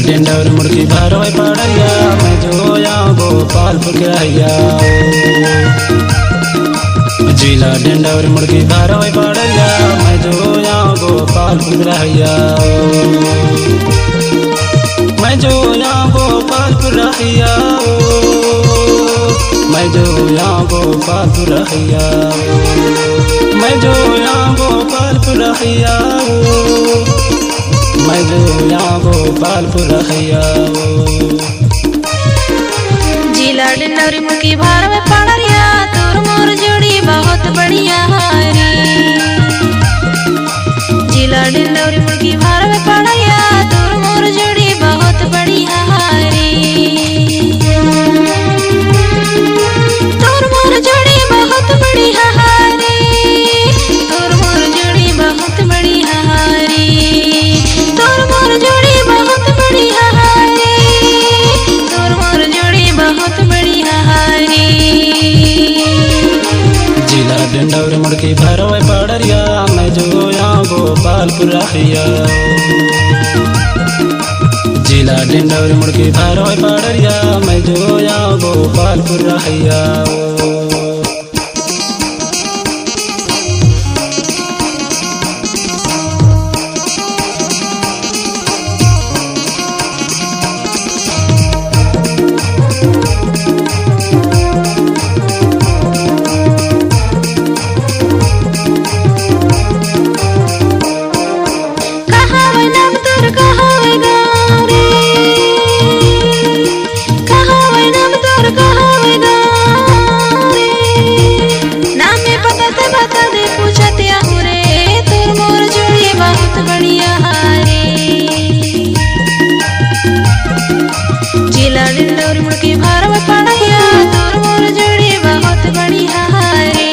डेंडौर मुड़की भारवाई पड़ैया मैं जोया गोपालपुर के रहिया जिला डेंडौर मुड़की भारवाई पड़ैया मैं जोया गोपालपुर के रहिया मैं जोया गोपालपुर रहिया मैं जोया गोपालपुर रहिया मैं जोया गोपालपुर रहिया मैं जोया गोपालपुर रहिया जिला डेंडौर मुड़की भारवाई पड़ैया तोर मोर जोड़ी बहुत बढ़िया हारी जिला डेंडौर मुड़की भारवाई पड़ैया तोर मोर जोड़ी बहुत बढ़िया हारी तोर मोर जोड़ी बहुत बढ़िया हारी तोर मोर जोड़ी बहुत बढ़िया हारी तोर मोर जोड़ी बहुत बढ़िया हारी तोर मोर जोड़ी बहुत बढ़िया हारी जिला डेंडौर मुड़की भारवाई पड़ैया मैं जोया गोपालपुर रहिया जिला डेंडौर मुड़की भारवाई पड़ैया मैं जोया गोपालपुर रहिया जिला डेंडौर मुड़की भारवाई पड़ैया तोर मोर जोड़ी बहुत बढ़िया हारी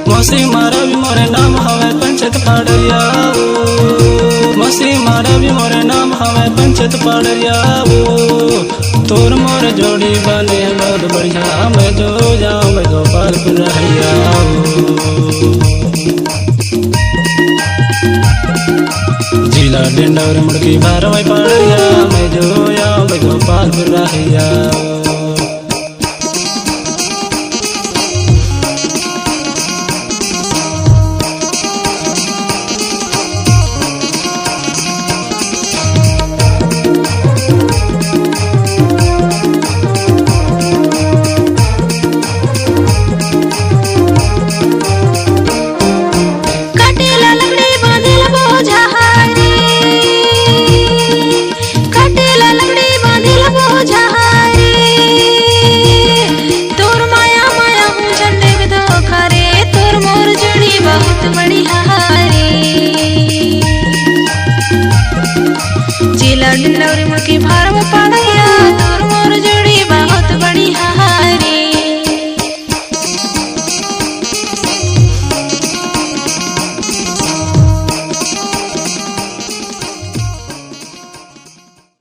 मौसी मारा भी मोरे नाम हवे पंचायत पड़ैया मौसी मारा भी मोरे नाम हवे पंचायत पड़ैया तोर मोर जोड़ी बने बहुत बढ़िया मैं जो जाऊँ मैं गोपालपुर रहिया जिला डेंडौर मुड़की भारवाई पड़ैया मैं जो जाऊँ मैं गोपालपुर रहिया लकड़ी बांधिल बोझा